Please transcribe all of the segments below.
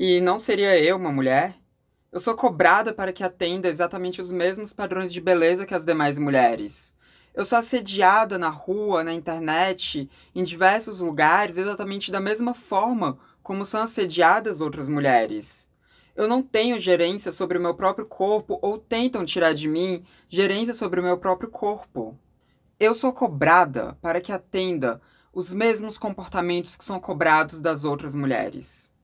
E não seria eu uma mulher? Eu sou cobrada para que atenda exatamente os mesmos padrões de beleza que as demais mulheres. Eu sou assediada na rua, na internet, em diversos lugares, exatamente da mesma forma como são assediadas outras mulheres. Eu não tenho gerência sobre o meu próprio corpo ou tentam tirar de mim gerência sobre o meu próprio corpo. Eu sou cobrada para que atenda os mesmos comportamentos que são cobrados das outras mulheres.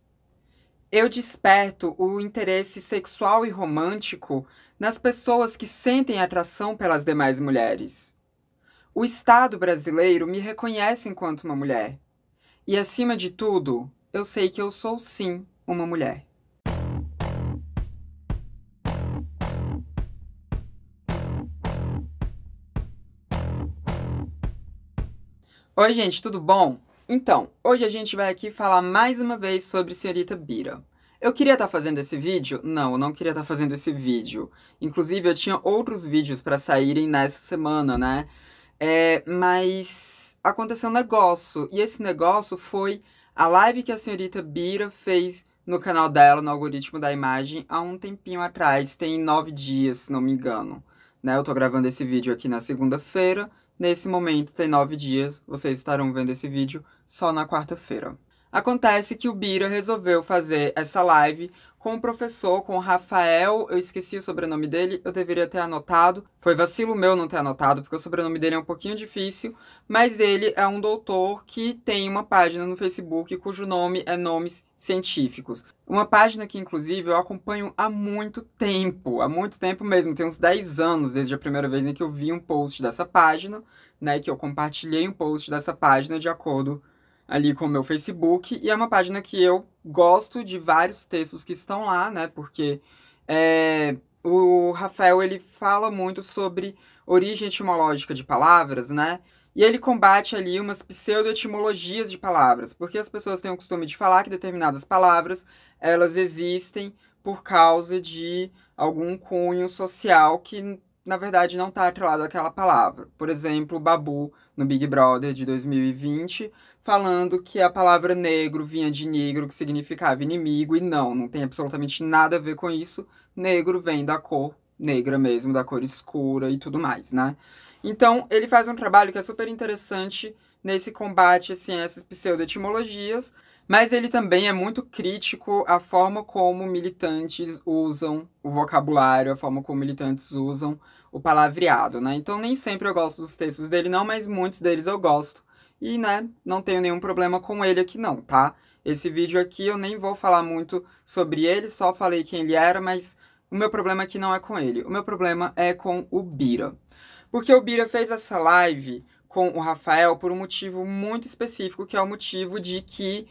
Eu desperto o interesse sexual e romântico nas pessoas que sentem atração pelas demais mulheres. O Estado brasileiro me reconhece enquanto uma mulher. E, acima de tudo, eu sei que eu sou, sim, uma mulher. Oi, gente, tudo bom? Então, hoje a gente vai aqui falar mais uma vez sobre Senhorita Bira. Eu queria estar fazendo esse vídeo? Não, eu não queria estar fazendo esse vídeo. Inclusive, eu tinha outros vídeos para saírem nessa semana, né? Mas aconteceu um negócio, e esse negócio foi a live que a Senhorita Bira fez no canal dela, no algoritmo da imagem, há um tempinho atrás, tem 9 dias, se não me engano. Né? Eu tô gravando esse vídeo aqui na segunda-feira. Nesse momento, tem 9 dias, vocês estarão vendo esse vídeo só na quarta-feira. Acontece que o Bira resolveu fazer essa live com o professor, com o Rafael, eu esqueci o sobrenome dele, eu deveria ter anotado. Foi vacilo meu não ter anotado, porque o sobrenome dele é um pouquinho difícil, mas ele é um doutor que tem uma página no Facebook cujo nome é Nomes Científicos. Uma página que, inclusive, eu acompanho há muito mesmo, tem uns 10 anos desde a primeira vez em que eu vi um post dessa página, né, que eu compartilhei um post dessa página de acordo ali com o meu Facebook, e é uma página que eu gosto de vários textos que estão lá, né, porque o Rafael, ele fala muito sobre origem etimológica de palavras, né, e ele combate ali umas pseudo-etimologias de palavras, porque as pessoas têm o costume de falar que determinadas palavras, elas existem por causa de algum cunho social que, na verdade, não está atrelado àquela palavra. Por exemplo, o Babu, no Big Brother de 2020, falando que a palavra negro vinha de negro, que significava inimigo, e não tem absolutamente nada a ver com isso. Negro vem da cor negra mesmo, da cor escura e tudo mais, né? Então, ele faz um trabalho que é super interessante nesse combate, assim, a essas pseudo-etimologias, mas ele também é muito crítico à forma como militantes usam o vocabulário, a forma como militantes usam o palavreado, né? Então, nem sempre eu gosto dos textos dele, não, mas muitos deles eu gosto. E, né, não tenho nenhum problema com ele aqui não, tá? Esse vídeo aqui eu nem vou falar muito sobre ele, só falei quem ele era, mas o meu problema aqui não é com ele. O meu problema é com o Bira. Porque o Bira fez essa live com o Rafael por um motivo muito específico, que é o motivo de que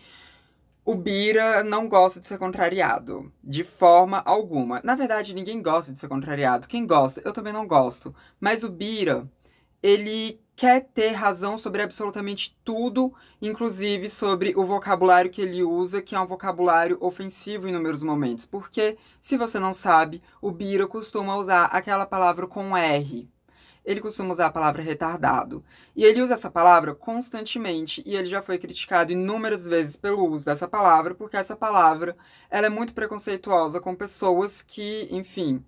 o Bira não gosta de ser contrariado, de forma alguma. Na verdade, ninguém gosta de ser contrariado. Quem gosta, eu também não gosto. Mas o Bira, ele quer ter razão sobre absolutamente tudo, inclusive sobre o vocabulário que ele usa, que é um vocabulário ofensivo em inúmeros momentos. Porque, se você não sabe, o Bira costuma usar aquela palavra com R. Ele costuma usar a palavra retardado. E ele usa essa palavra constantemente, e ele já foi criticado inúmeras vezes pelo uso dessa palavra, porque essa palavra ela é muito preconceituosa com pessoas que, enfim,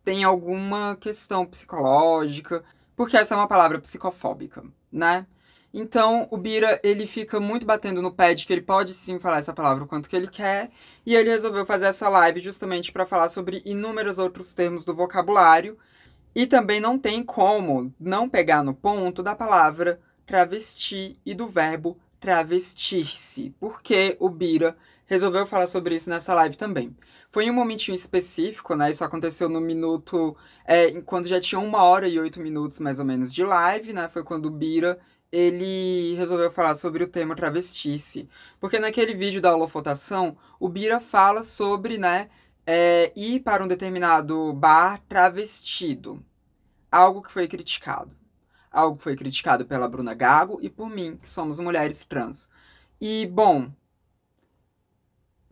têm alguma questão psicológica, porque essa é uma palavra psicofóbica, né? Então, o Bira, ele fica muito batendo no pé de que ele pode sim falar essa palavra o quanto que ele quer, e ele resolveu fazer essa live justamente para falar sobre inúmeros outros termos do vocabulário, e também não tem como não pegar no ponto da palavra travesti e do verbo travestir-se, porque o Bira resolveu falar sobre isso nessa live também. Foi em um momentinho específico, né? Isso aconteceu no minuto, quando já tinha 1 hora e 8 minutos mais ou menos de live, né? Foi quando o Bira ele resolveu falar sobre o termo travestir-se. Porque naquele vídeo da holofotação, o Bira fala sobre, né, ir para um determinado bar travestido. Algo que foi criticado. Algo que foi criticado pela Bruna Gago e por mim, que somos mulheres trans. E, bom,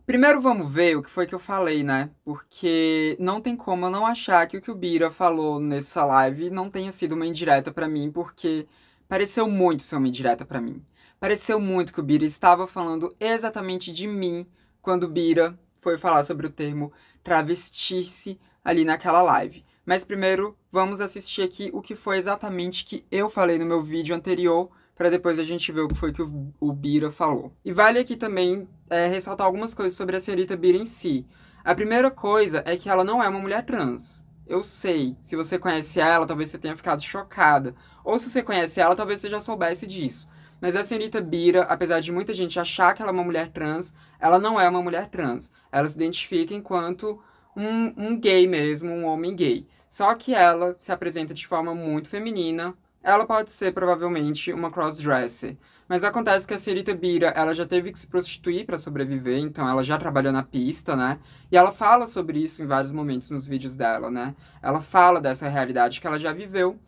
primeiro vamos ver o que foi que eu falei, né? Porque não tem como eu não achar que o que o Bira falou nessa live não tenha sido uma indireta pra mim, porque pareceu muito ser uma indireta pra mim. Pareceu muito que o Bira estava falando exatamente de mim quando Bira foi falar sobre o termo travestir-se ali naquela live. Mas primeiro, vamos assistir aqui o que foi exatamente que eu falei no meu vídeo anterior, para depois a gente ver o que foi que o Bira falou. E vale aqui também ressaltar algumas coisas sobre a senhorita Bira em si. A primeira coisa é que ela não é uma mulher trans. Eu sei, se você conhece ela, talvez você tenha ficado chocada. Ou se você conhece ela, talvez você já soubesse disso. Mas a senhorita Bira, apesar de muita gente achar que ela é uma mulher trans, ela não é uma mulher trans. Ela se identifica enquanto um gay mesmo, um homem gay. Só que ela se apresenta de forma muito feminina. Ela pode ser, provavelmente, uma crossdresser. Mas acontece que a senhorita Bira, ela já teve que se prostituir para sobreviver, então ela já trabalhou na pista, né? E ela fala sobre isso em vários momentos nos vídeos dela, né? Ela fala dessa realidade que ela já viveu.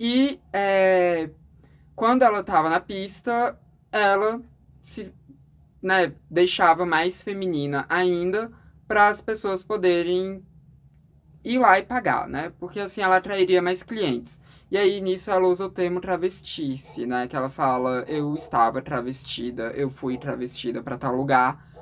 E quando ela estava na pista, ela se deixava mais feminina ainda para as pessoas poderem ir lá e pagar, né? Porque assim ela atrairia mais clientes. E aí nisso ela usa o termo travestir-se, né? Que ela fala, eu estava travestida, eu fui travestida para tal lugar.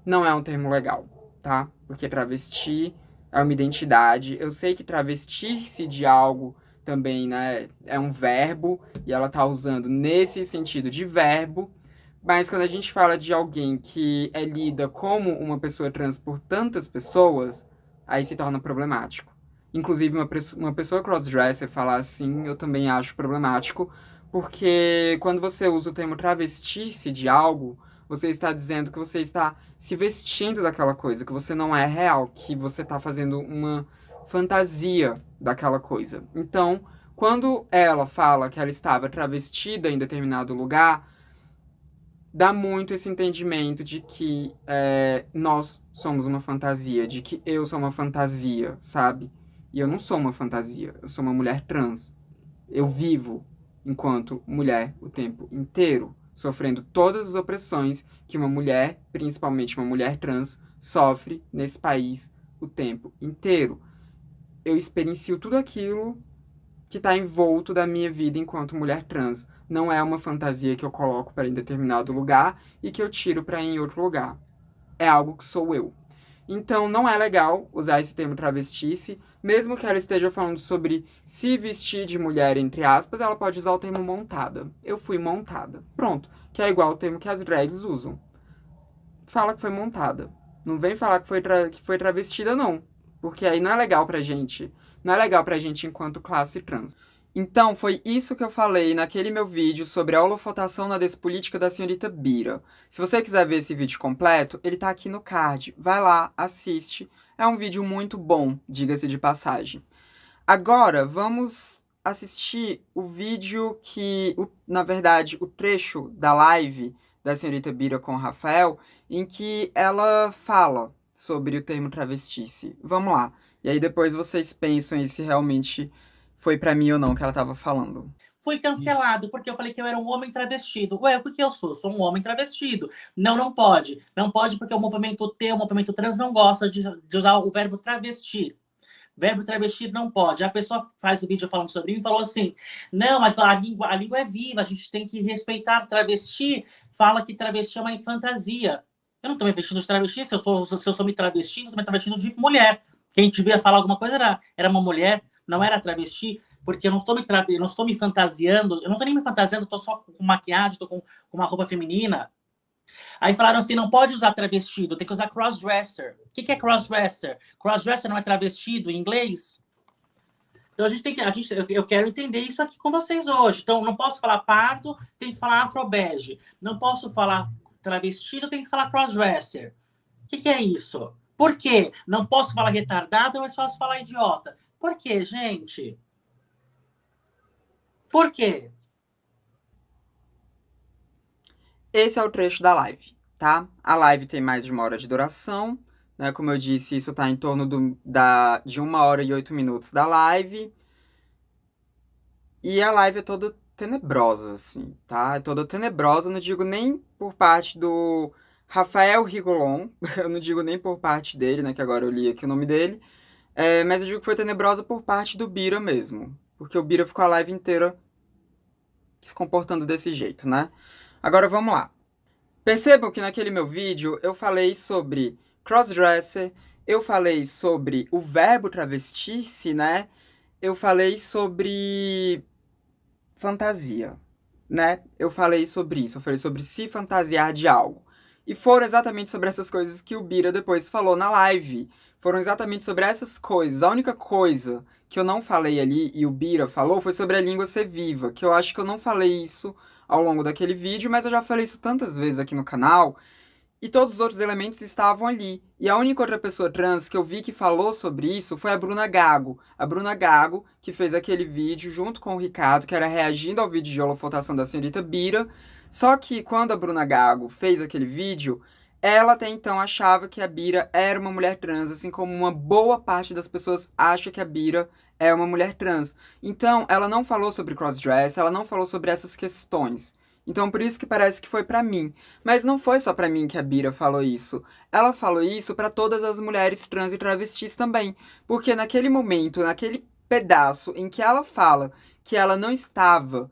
Não é um termo legal, tá? Porque travesti é uma identidade. Eu sei que travestir-se de algo também, né, é um verbo, e ela tá usando nesse sentido de verbo, mas quando a gente fala de alguém que é lida como uma pessoa trans por tantas pessoas, aí se torna problemático. Inclusive, uma pessoa crossdresser falar assim, eu também acho problemático, porque quando você usa o termo travestir-se de algo, você está dizendo que você está se vestindo daquela coisa, que você não é real, que você está fazendo uma fantasia daquela coisa. Então, quando ela fala que ela estava travestida em determinado lugar, dá muito esse entendimento de que nós somos uma fantasia, de que eu sou uma fantasia, sabe? E eu não sou uma fantasia, eu sou uma mulher trans. Eu vivo enquanto mulher o tempo inteiro, sofrendo todas as opressões que uma mulher, principalmente uma mulher trans, sofre nesse país o tempo inteiro. Eu experiencio tudo aquilo que está envolto da minha vida enquanto mulher trans. Não é uma fantasia que eu coloco para ir em determinado lugar e que eu tiro para ir em outro lugar. É algo que sou eu. Então não é legal usar esse termo travestice, mesmo que ela esteja falando sobre se vestir de mulher, entre aspas, ela pode usar o termo montada. Eu fui montada. Pronto. Que é igual o termo que as drags usam. Fala que foi montada. Não vem falar que foi travestida, não. Porque aí não é legal pra gente. Não é legal pra gente enquanto classe trans. Então, foi isso que eu falei naquele meu vídeo sobre a holofotação na despolítica da senhorita Bira. Se você quiser ver esse vídeo completo, ele tá aqui no card. Vai lá, assiste. É um vídeo muito bom, diga-se de passagem. Agora, vamos assistir o vídeo que, na verdade, o trecho da live da senhorita Bira com o Rafael, em que ela fala sobre o termo travestice. Vamos lá. E aí depois vocês pensam em se realmente foi pra mim ou não que ela tava falando. Fui cancelado porque eu falei que eu era um homem travestido. Ué, o que eu sou? Sou um homem travestido. Não, não pode. Não pode porque o movimento T, o movimento trans, não gosta de usar o verbo travestir. Verbo travestir não pode. A pessoa faz o vídeo falando sobre mim e falou assim, não, mas a língua é viva, a gente tem que respeitar. Travesti fala que travesti é uma fantasia. Eu não estou me vestindo de travesti, se eu sou me travestindo, eu estou me travestindo de mulher. Quem devia falar alguma coisa era uma mulher, não era travesti, porque eu não estou me fantasiando, eu não estou nem me fantasiando, estou só com maquiagem, estou com uma roupa feminina. Aí falaram assim, não pode usar travestido, tem que usar crossdresser. O que é crossdresser? Crossdresser não é travestido em inglês? Então eu quero entender isso aqui com vocês hoje. Então não posso falar pardo, tem que falar afrobege. Não posso falar travestido, tem que falar crossdresser. O que é isso? Por quê? Não posso falar retardado, mas posso falar idiota. Por quê, gente? Por quê? Esse é o trecho da live, tá? A live tem mais de 1 hora de duração, né? Como eu disse, isso tá em torno de 1 hora e 8 minutos da live. E a live é toda tenebrosa, assim, tá? É toda tenebrosa, não digo nem por parte do Rafael Rigolon, eu não digo nem por parte dele, né? Que agora eu li aqui o nome dele. Mas eu digo que foi tenebrosa por parte do Bira mesmo. Porque o Bira ficou a live inteira se comportando desse jeito, né? Agora vamos lá. Percebam que naquele meu vídeo eu falei sobre crossdresser, eu falei sobre o verbo travestir-se, né? Eu falei sobre fantasia, né? Eu falei sobre isso, eu falei sobre se fantasiar de algo. E foram exatamente sobre essas coisas que o Bira depois falou na live. Foram exatamente sobre essas coisas. A única coisa que eu não falei ali e o Bira falou foi sobre a língua ser viva, que eu acho que eu não falei isso ao longo daquele vídeo, mas eu já falei isso tantas vezes aqui no canal. E todos os outros elementos estavam ali. E a única outra pessoa trans que eu vi que falou sobre isso foi a Bruna Gago. A Bruna Gago, que fez aquele vídeo junto com o Ricardo, que era reagindo ao vídeo de holofotação da senhorita Bira. Só que quando a Bruna Gago fez aquele vídeo, ela até então achava que a Bira era uma mulher trans, assim como uma boa parte das pessoas acha que a Bira é uma mulher trans. Então, ela não falou sobre crossdress, ela não falou sobre essas questões. Então, por isso que parece que foi pra mim. Mas não foi só pra mim que a Bira falou isso. Ela falou isso pra todas as mulheres trans e travestis também. Porque naquele momento, naquele pedaço em que ela fala que ela não estava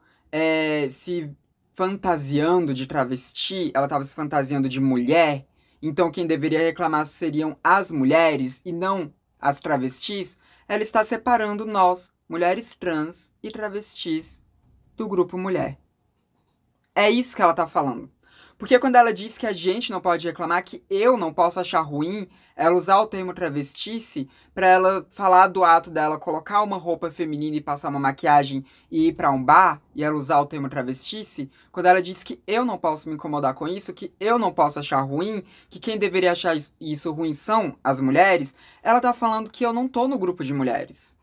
se fantasiando de travesti, ela estava se fantasiando de mulher, então quem deveria reclamar seriam as mulheres e não as travestis, ela está separando nós, mulheres trans e travestis, do grupo mulher. É isso que ela tá falando. Porque quando ela diz que a gente não pode reclamar, que eu não posso achar ruim ela usar o termo travestice pra ela falar do ato dela colocar uma roupa feminina e passar uma maquiagem e ir pra um bar, e ela usar o termo travestice, quando ela diz que eu não posso me incomodar com isso, que eu não posso achar ruim, que quem deveria achar isso ruim são as mulheres, ela tá falando que eu não tô no grupo de mulheres.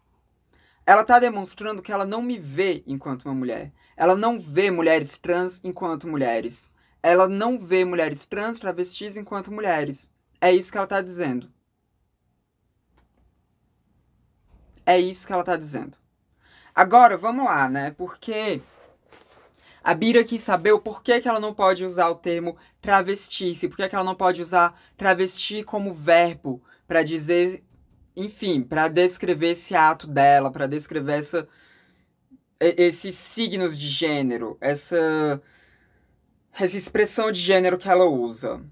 Ela tá demonstrando que ela não me vê enquanto uma mulher. Ela não vê mulheres trans enquanto mulheres. Ela não vê mulheres trans travestis enquanto mulheres. É isso que ela tá dizendo. É isso que ela tá dizendo. Agora, vamos lá, né? Porque a Bira quis saber o porquê que ela não pode usar o termo travesti-se. Por que ela não pode usar travesti como verbo pra dizer... Enfim, pra descrever esse ato dela, pra descrever esses signos de gênero, essa expressão de gênero que ela usa.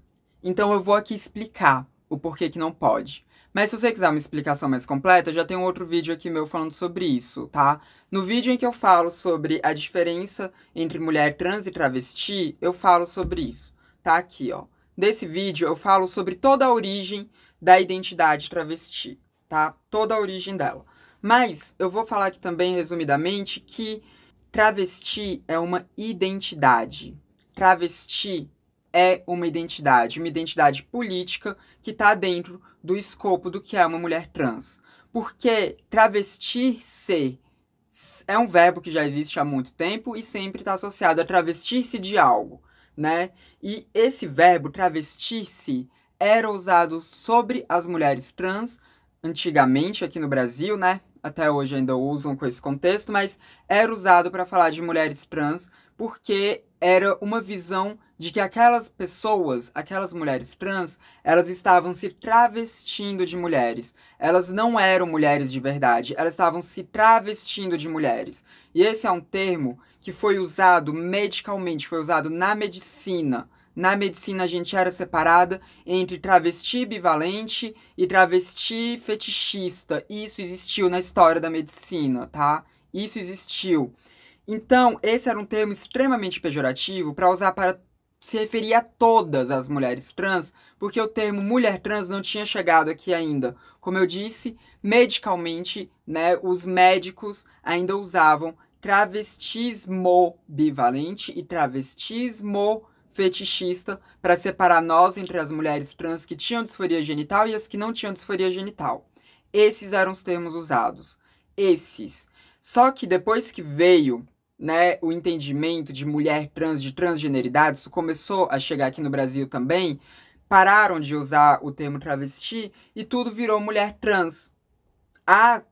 Então eu vou aqui explicar o porquê que não pode. Mas se você quiser uma explicação mais completa, já tem um outro vídeo aqui meu falando sobre isso, tá? No vídeo em que eu falo sobre a diferença entre mulher trans e travesti, eu falo sobre isso. Tá aqui, ó. Nesse vídeo eu falo sobre toda a origem da identidade travesti, tá? Toda a origem dela. Mas eu vou falar aqui também, resumidamente, que travesti é uma identidade. Travesti é uma identidade política que está dentro do escopo do que é uma mulher trans. Porque travestir-se é um verbo que já existe há muito tempo e sempre está associado a travestir-se de algo, né? E esse verbo, travestir-se, era usado sobre as mulheres trans antigamente aqui no Brasil, né? Até hoje ainda usam com esse contexto, mas era usado para falar de mulheres trans porque era uma visão de que aquelas pessoas, aquelas mulheres trans, elas estavam se travestindo de mulheres. Elas não eram mulheres de verdade, elas estavam se travestindo de mulheres. E esse é um termo que foi usado medicalmente, foi usado na medicina. Na medicina a gente era separada entre travesti bivalente e travesti fetichista. Isso existiu na história da medicina, tá? Isso existiu. Então, esse era um termo extremamente pejorativo para usar para se referir a todas as mulheres trans, porque o termo mulher trans não tinha chegado aqui ainda. Como eu disse, medicalmente, né, os médicos ainda usavam travestismo bivalente e travestismo fetichista para separar nós entre as mulheres trans que tinham disforia genital e as que não tinham disforia genital. Esses eram os termos usados. Esses. Só que depois que veio, né, o entendimento de mulher trans, de transgeneridade, isso começou a chegar aqui no Brasil também, pararam de usar o termo travesti e tudo virou mulher trans.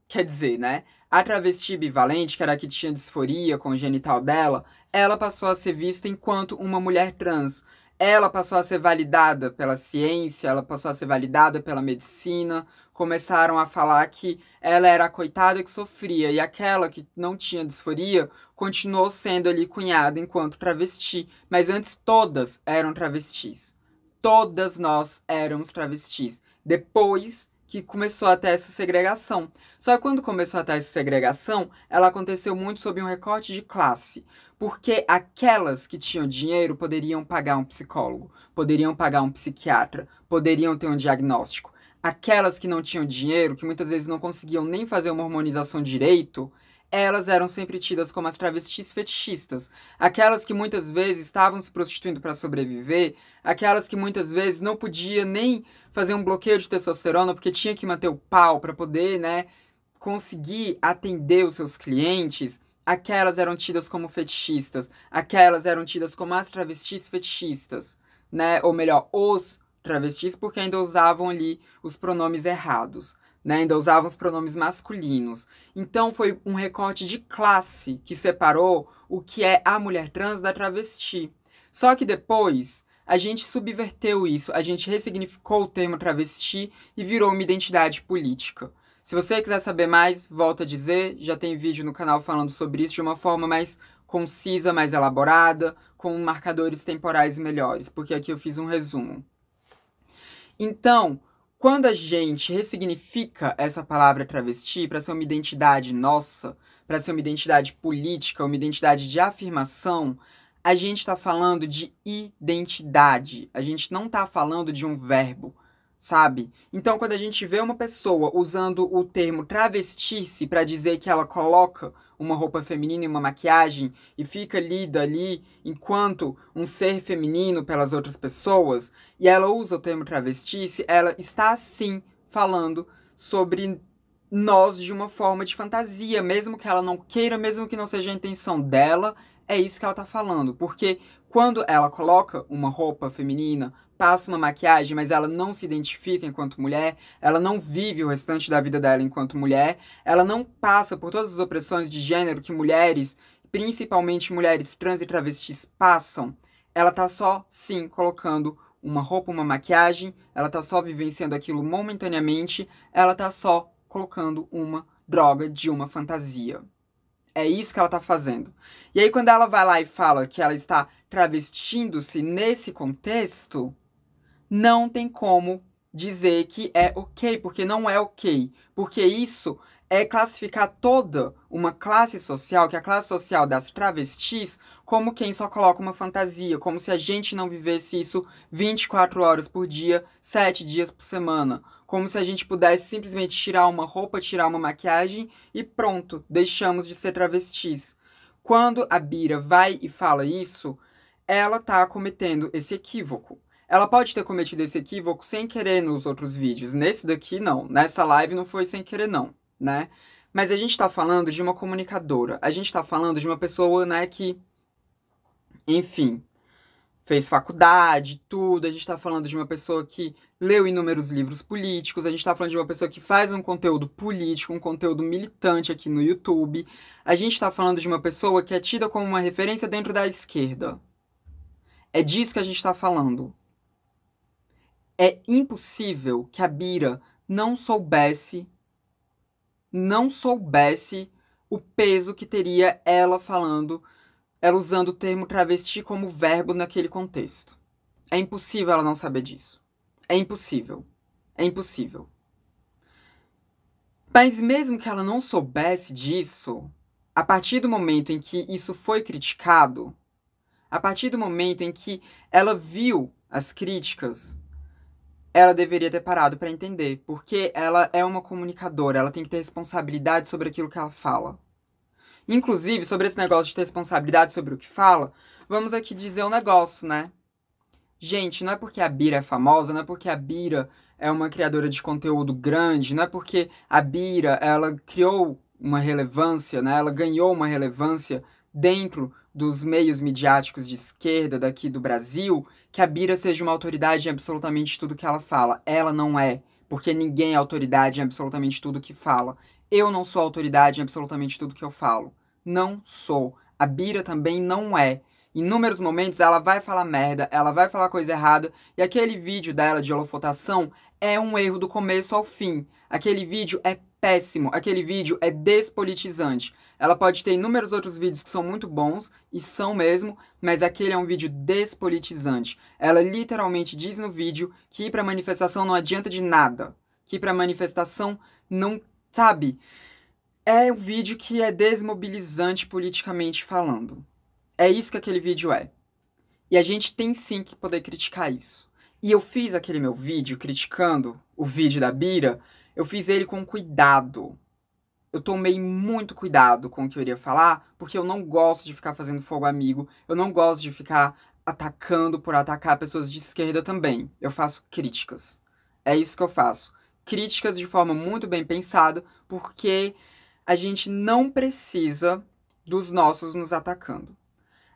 Quer dizer, né, a travesti bivalente, que era a que tinha disforia com o genital dela, ela passou a ser vista enquanto uma mulher trans. ela passou a ser validada pela ciência, ela passou a ser validada pela medicina, começaram a falar que ela era a coitada que sofria, e aquela que não tinha disforia continuou sendo ali cunhada enquanto travesti, mas antes todas eram travestis. Todas nós éramos travestis. Depois que começou a ter essa segregação. Só que quando começou a ter essa segregação, ela aconteceu muito sob um recorte de classe. Porque aquelas que tinham dinheiro poderiam pagar um psicólogo, poderiam pagar um psiquiatra, poderiam ter um diagnóstico. Aquelas que não tinham dinheiro, que muitas vezes não conseguiam nem fazer uma hormonização direito, elas eram sempre tidas como as travestis fetichistas. Aquelas que muitas vezes estavam se prostituindo para sobreviver, aquelas que muitas vezes não podia nem fazer um bloqueio de testosterona porque tinha que manter o pau para poder, né, conseguir atender os seus clientes. Aquelas eram tidas como fetichistas, aquelas eram tidas como as travestis fetichistas, né? Ou melhor, os travestis, porque ainda usavam ali os pronomes errados, né? Ainda usavam os pronomes masculinos. Então foi um recorte de classe que separou o que é a mulher trans da travesti. Só que depois a gente subverteu isso, a gente ressignificou o termo travesti e virou uma identidade política. Se você quiser saber mais, volto a dizer, já tem vídeo no canal falando sobre isso de uma forma mais concisa, mais elaborada, com marcadores temporais melhores, porque aqui eu fiz um resumo. Então, quando a gente ressignifica essa palavra travesti para ser uma identidade nossa, para ser uma identidade política, uma identidade de afirmação, a gente está falando de identidade, a gente não está falando de um verbo, sabe? Então, quando a gente vê uma pessoa usando o termo travestir-se para dizer que ela coloca uma roupa feminina e uma maquiagem e fica lida ali enquanto um ser feminino pelas outras pessoas, e ela usa o termo travestir-se, ela está sim falando sobre nós de uma forma de fantasia, mesmo que ela não queira, mesmo que não seja a intenção dela, é isso que ela tá falando. Porque quando ela coloca uma roupa feminina, passa uma maquiagem, mas ela não se identifica enquanto mulher, ela não vive o restante da vida dela enquanto mulher, ela não passa por todas as opressões de gênero que mulheres, principalmente mulheres trans e travestis, passam, ela tá só, sim, colocando uma roupa, uma maquiagem, ela tá só vivenciando aquilo momentaneamente, ela tá só colocando uma droga de uma fantasia. É isso que ela tá fazendo. E aí, quando ela vai lá e fala que ela está travestindo-se nesse contexto, não tem como dizer que é ok, porque não é ok. Porque isso é classificar toda uma classe social, que é a classe social das travestis, como quem só coloca uma fantasia, como se a gente não vivesse isso 24 horas por dia, 7 dias por semana. Como se a gente pudesse simplesmente tirar uma roupa, tirar uma maquiagem e pronto, deixamos de ser travestis. Quando a Bira vai e fala isso, ela tá cometendo esse equívoco. Ela pode ter cometido esse equívoco sem querer nos outros vídeos. Nesse daqui, não. Nessa live não foi sem querer, não, né? Mas a gente tá falando de uma comunicadora. A gente tá falando de uma pessoa, né, que, enfim, fez faculdade, tudo. A gente tá falando de uma pessoa que leu inúmeros livros políticos. A gente tá falando de uma pessoa que faz um conteúdo político, um conteúdo militante aqui no YouTube. A gente tá falando de uma pessoa que é tida como uma referência dentro da esquerda. É disso que a gente tá falando. É impossível que a Bira não soubesse o peso que teria ela falando, ela usando o termo travesti como verbo naquele contexto. É impossível ela não saber disso. É impossível. É impossível. Mas mesmo que ela não soubesse disso, a partir do momento em que isso foi criticado, a partir do momento em que ela viu as críticas, ela deveria ter parado para entender, porque ela é uma comunicadora, ela tem que ter responsabilidade sobre aquilo que ela fala. Inclusive, sobre esse negócio de ter responsabilidade sobre o que fala, vamos aqui dizer um negócio, né? Gente, não é porque a Bira é famosa, não é porque a Bira é uma criadora de conteúdo grande, não é porque a Bira, ela criou uma relevância, né? Ela ganhou uma relevância dentro dos meios midiáticos de esquerda daqui do Brasil, que a Bira seja uma autoridade em absolutamente tudo que ela fala. Ela não é, porque ninguém é autoridade em absolutamente tudo que fala. Eu não sou autoridade em absolutamente tudo que eu falo. Não sou. A Bira também não é. Em inúmeros momentos ela vai falar merda, ela vai falar coisa errada, e aquele vídeo dela de holofotação é um erro do começo ao fim. Aquele vídeo é péssimo, aquele vídeo é despolitizante. Ela pode ter inúmeros outros vídeos que são muito bons, e são mesmo, mas aquele é um vídeo despolitizante. Ela literalmente diz no vídeo que ir pra manifestação não adianta de nada. Que ir pra manifestação não, sabe? É um vídeo que é desmobilizante politicamente falando. É isso que aquele vídeo é. E a gente tem sim que poder criticar isso. E eu fiz aquele meu vídeo criticando o vídeo da Bira, eu fiz ele com cuidado. Eu tomei muito cuidado com o que eu iria falar, porque eu não gosto de ficar fazendo fogo amigo, eu não gosto de ficar atacando por atacar pessoas de esquerda também. Eu faço críticas. É isso que eu faço. Críticas de forma muito bem pensada, porque a gente não precisa dos nossos nos atacando.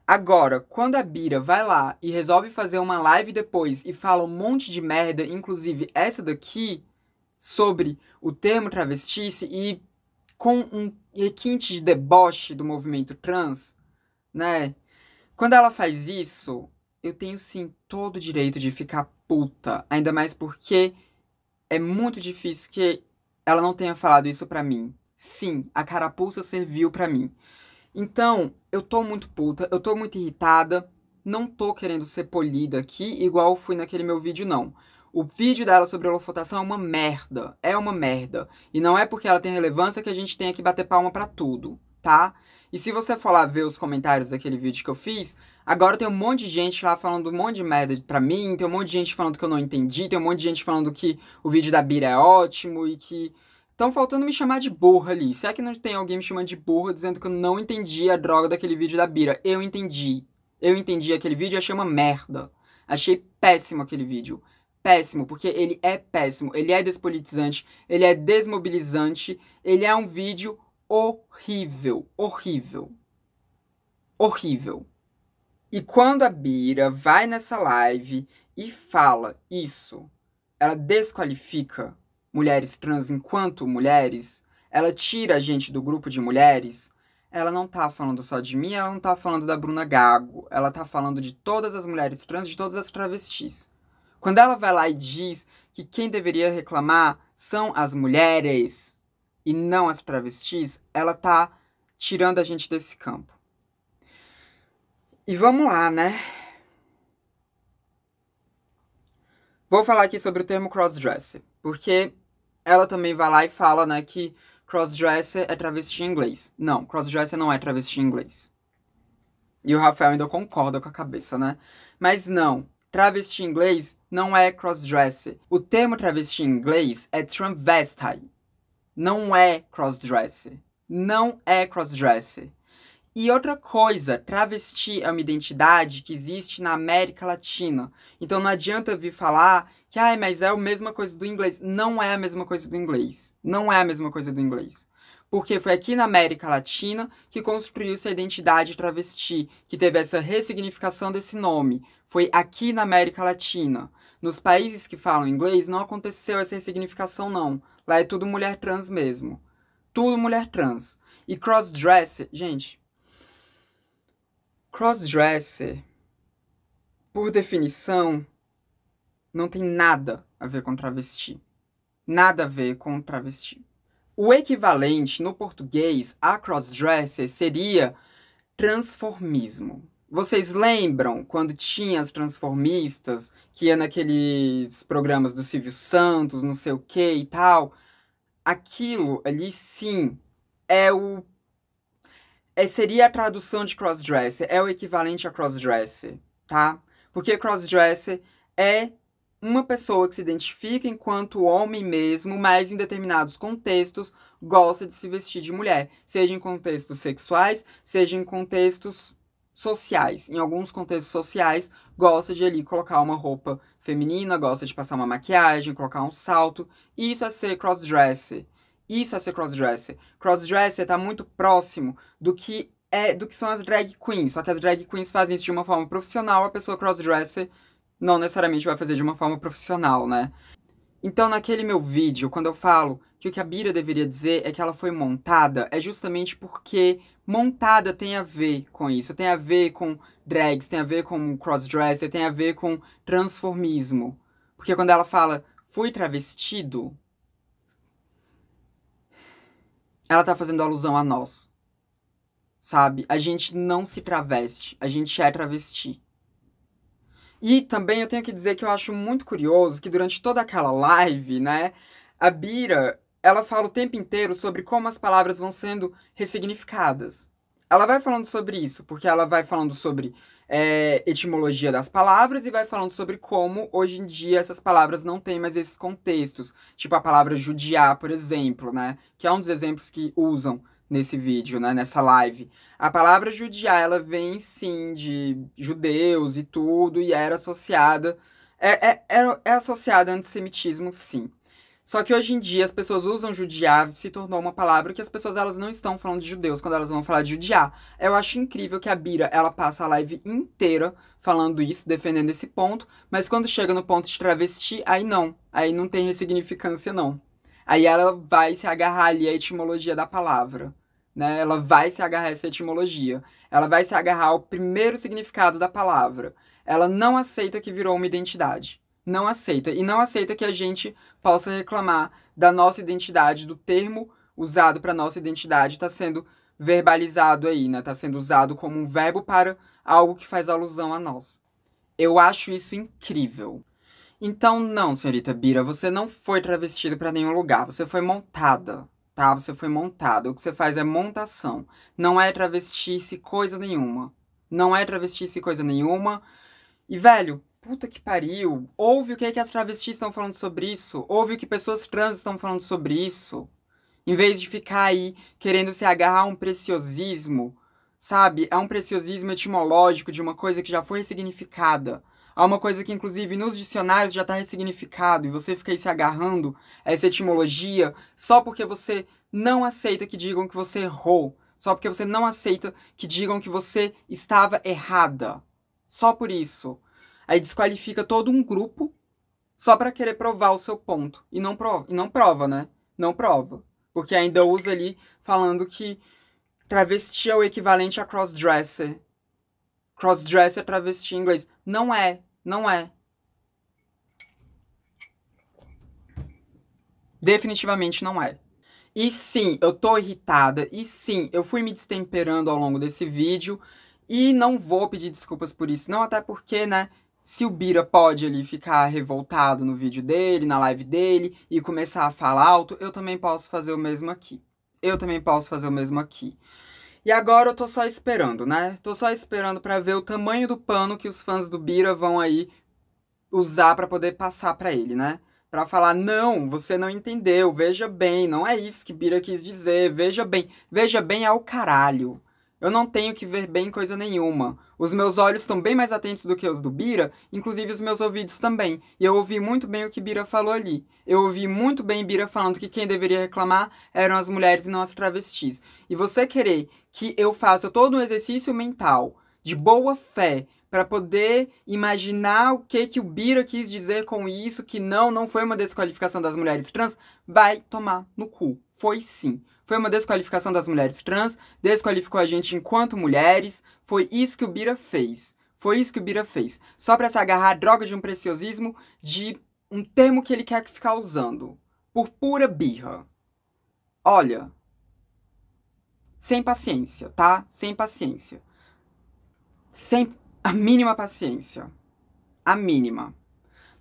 Agora, quando a Bira vai lá e resolve fazer uma live depois e fala um monte de merda, inclusive essa daqui, sobre o termo travestice e com um requinte de deboche do movimento trans, né? Quando ela faz isso, eu tenho sim todo o direito de ficar puta, ainda mais porque é muito difícil que ela não tenha falado isso pra mim. Sim, a carapuça serviu pra mim. Então, eu tô muito puta, eu tô muito irritada, não tô querendo ser polida aqui, igual fui naquele meu vídeo, não. O vídeo dela sobre holofotação é uma merda. E não é porque ela tem relevância que a gente tenha que bater palma pra tudo, tá? E se você for lá ver os comentários daquele vídeo que eu fiz, agora tem um monte de gente lá falando um monte de merda pra mim, tem um monte de gente falando que eu não entendi, tem um monte de gente falando que o vídeo da Bira é ótimo e que estão faltando me chamar de burra ali. Se é que não tem alguém me chamando de burra dizendo que eu não entendi a droga daquele vídeo da Bira. Eu entendi. Eu entendi aquele vídeo e achei uma merda. Achei péssimo aquele vídeo. Péssimo, porque ele é péssimo. Ele é despolitizante. Ele é desmobilizante. Ele é um vídeo horrível. Horrível. Horrível. E quando a Bira vai nessa live e fala isso, ela desqualifica mulheres trans enquanto mulheres, ela tira a gente do grupo de mulheres, ela não tá falando só de mim, ela não tá falando da Bruna Gago, ela tá falando de todas as mulheres trans, de todas as travestis. Quando ela vai lá e diz que quem deveria reclamar são as mulheres e não as travestis, ela tá tirando a gente desse campo. E vamos lá, né? Vou falar aqui sobre o termo crossdresser, porque ela também vai lá e fala, né, que crossdresser é travesti em inglês. Não, crossdresser não é travesti em inglês. E o Rafael ainda concorda com a cabeça, né? Mas não, travesti em inglês não é crossdresser. O termo travesti em inglês é transvestite. Não é crossdresser. Não é crossdresser. E outra coisa, travesti é uma identidade que existe na América Latina. Então não adianta vir falar que, mas é a mesma coisa do inglês. Não é a mesma coisa do inglês. Não é a mesma coisa do inglês. Porque foi aqui na América Latina que construiu-se a identidade travesti, que teve essa ressignificação desse nome. Foi aqui na América Latina. Nos países que falam inglês não aconteceu essa ressignificação, não. Lá é tudo mulher trans mesmo. Tudo mulher trans. E crossdresser, gente... Crossdresser, por definição, não tem nada a ver com travesti. Nada a ver com travesti. O equivalente no português a crossdresser seria transformismo. Vocês lembram quando tinha as transformistas, que ia naqueles programas do Silvio Santos, não sei o que e tal? Aquilo ali, sim, seria a tradução de crossdresser, é o equivalente a crossdresser, tá? Porque crossdresser é uma pessoa que se identifica enquanto homem mesmo, mas em determinados contextos gosta de se vestir de mulher, seja em contextos sexuais, seja em contextos sociais. Em alguns contextos sociais, gosta de ali colocar uma roupa feminina, gosta de passar uma maquiagem, colocar um salto. Isso é ser crossdresser. Isso é ser crossdresser. Crossdresser tá muito próximo do que são as drag queens. Só que as drag queens fazem isso de uma forma profissional, a pessoa crossdresser não necessariamente vai fazer de uma forma profissional, né? Então, naquele meu vídeo, quando eu falo que o que a Bira deveria dizer é que ela foi montada, é justamente porque Montada tem a ver com isso, tem a ver com drags, tem a ver com crossdresser, tem a ver com transformismo. Porque quando ela fala, fui travestido, ela tá fazendo alusão a nós, sabe? A gente não se traveste, a gente é travesti. E também eu tenho que dizer que eu acho muito curioso que durante toda aquela live, né, a Bira, ela fala o tempo inteiro sobre como as palavras vão sendo ressignificadas. Ela vai falando sobre isso, porque ela vai falando sobre etimologia das palavras e vai falando sobre como, hoje em dia, essas palavras não têm mais esses contextos. Tipo a palavra judiar, por exemplo, né? Que é um dos exemplos que usam nesse vídeo, né? Nessa live. A palavra judiar, ela vem, sim, de judeus e tudo, e era associada... É associada a antissemitismo, sim. Só que hoje em dia as pessoas usam judiar, se tornou uma palavra que as pessoas elas não estão falando de judeus quando elas vão falar de judiar. Eu acho incrível que a Bira, ela passa a live inteira falando isso, defendendo esse ponto, mas quando chega no ponto de travesti, aí não tem ressignificância não. Aí ela vai se agarrar ali à etimologia da palavra, né? Ela vai se agarrar a essa etimologia. Ela vai se agarrar ao primeiro significado da palavra. Ela não aceita que virou uma identidade. Não aceita. E não aceita que a gente possa reclamar da nossa identidade, do termo usado para nossa identidade, está sendo verbalizado aí, né? Está sendo usado como um verbo para algo que faz alusão a nós. Eu acho isso incrível. Então, não, senhorita Bira, você não foi travestida para nenhum lugar. Você foi montada, tá? Você foi montada. O que você faz é montação. Não é travestice coisa nenhuma. Não é travestice coisa nenhuma. E, velho, puta que pariu. Ouve o que, que as travestis estão falando sobre isso. Ouve o que pessoas trans estão falando sobre isso. Em vez de ficar aí querendo se agarrar a um preciosismo, sabe? É um preciosismo etimológico de uma coisa que já foi ressignificada. Há uma coisa que, inclusive, nos dicionários já está ressignificado. E você fica aí se agarrando a essa etimologia só porque você não aceita que digam que você errou. Só porque você não aceita que digam que você estava errada. Só por isso. Aí desqualifica todo um grupo só pra querer provar o seu ponto. E não prova, né? Não prova. Porque ainda usa ali falando que travesti é o equivalente a crossdresser. Crossdresser é travesti em inglês. Não é. Não é. Definitivamente não é. E sim, eu tô irritada. E sim, eu fui me destemperando ao longo desse vídeo. E não vou pedir desculpas por isso, não, até porque, né, se o Bira pode ali ficar revoltado no vídeo dele, na live dele, e começar a falar alto, eu também posso fazer o mesmo aqui. Eu também posso fazer o mesmo aqui. E agora eu tô só esperando, né? Tô só esperando pra ver o tamanho do pano que os fãs do Bira vão aí usar pra poder passar pra ele, né? Pra falar, não, você não entendeu, veja bem, não é isso que Bira quis dizer, veja bem é o caralho. Eu não tenho que ver bem coisa nenhuma. Os meus olhos estão bem mais atentos do que os do Bira, inclusive os meus ouvidos também. E eu ouvi muito bem o que Bira falou ali. Eu ouvi muito bem Bira falando que quem deveria reclamar eram as mulheres e não as travestis. E você querer que eu faça todo um exercício mental de boa fé para poder imaginar o que o Bira quis dizer com isso, que não foi uma desqualificação das mulheres trans, vai tomar no cu. Foi sim. Foi uma desqualificação das mulheres trans, desqualificou a gente enquanto mulheres. Foi isso que o Bira fez. Foi isso que o Bira fez. Só pra se agarrar a droga de um preciosismo de um termo que ele quer ficar usando. Por pura birra. Olha. Sem paciência, tá? Sem paciência. Sem a mínima paciência. A mínima.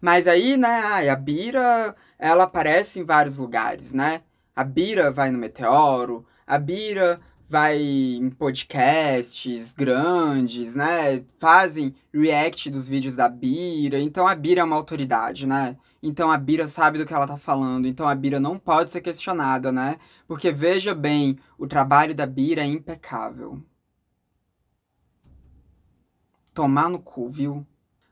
Mas aí, né, a Bira, ela aparece em vários lugares, né? A Bira vai no Meteoro, a Bira vai em podcasts grandes, né? Fazem react dos vídeos da Bira. Então a Bira é uma autoridade, né? Então a Bira sabe do que ela tá falando. Então a Bira não pode ser questionada, né? Porque veja bem, o trabalho da Bira é impecável. Tomar no cu, viu?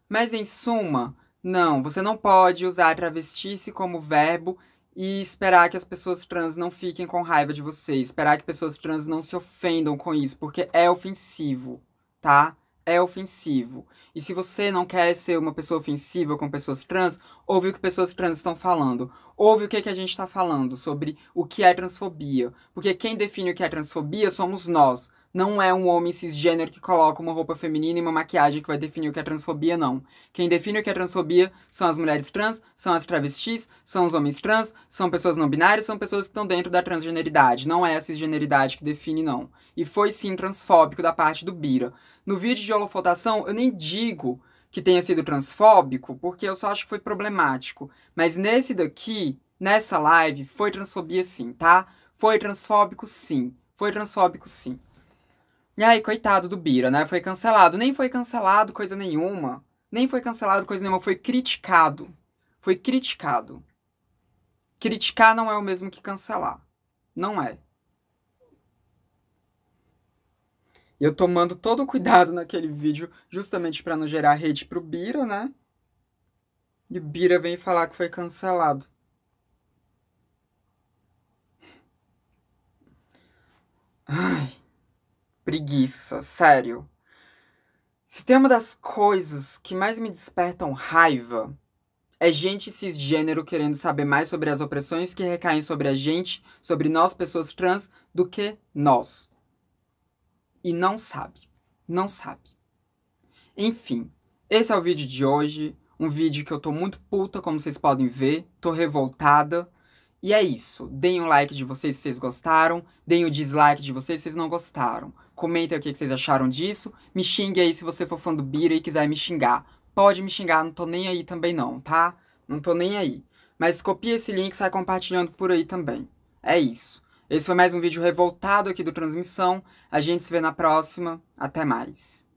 Mas em suma, não, você não pode usar travesti-se como verbo e esperar que as pessoas trans não fiquem com raiva de você, esperar que pessoas trans não se ofendam com isso, porque é ofensivo, tá? É ofensivo. E se você não quer ser uma pessoa ofensiva com pessoas trans, ouve o que pessoas trans estão falando. Ouve o que a gente está falando sobre o que é transfobia. Porque quem define o que é transfobia somos nós. Não é um homem cisgênero que coloca uma roupa feminina e uma maquiagem que vai definir o que é transfobia, não. Quem define o que é transfobia são as mulheres trans, são as travestis, são os homens trans, são pessoas não binárias, são pessoas que estão dentro da transgeneridade. Não é a cisgeneridade que define, não. E foi sim transfóbico da parte do Bira. No vídeo de holofotação, eu nem digo que tenha sido transfóbico, porque eu só acho que foi problemático. Mas nesse daqui, nessa live, foi transfobia sim, tá? Foi transfóbico sim. Foi transfóbico sim. E aí, coitado do Bira, né? Foi cancelado. Nem foi cancelado coisa nenhuma. Nem foi cancelado coisa nenhuma. Foi criticado. Foi criticado. Criticar não é o mesmo que cancelar. Não é. Eu tomando todo o cuidado naquele vídeo, justamente pra não gerar hate pro Bira, né? E o Bira vem falar que foi cancelado. Ai, preguiça, sério. Se tem uma das coisas que mais me despertam raiva é gente cisgênero querendo saber mais sobre as opressões que recaem sobre a gente, sobre nós, pessoas trans, do que nós. E não sabe. Não sabe. Enfim, esse é o vídeo de hoje. Um vídeo que eu tô muito puta, como vocês podem ver. Tô revoltada. E é isso. Deem um like de vocês se vocês gostaram. Deem o dislike de vocês se vocês não gostaram. Comentem o que vocês acharam disso. Me xingue aí se você for fã do Bira e quiser me xingar. Pode me xingar, não tô nem aí também não, tá? Não tô nem aí. Mas copia esse link e sai compartilhando por aí também. É isso. Esse foi mais um vídeo revoltado aqui do Transmissão. A gente se vê na próxima. Até mais.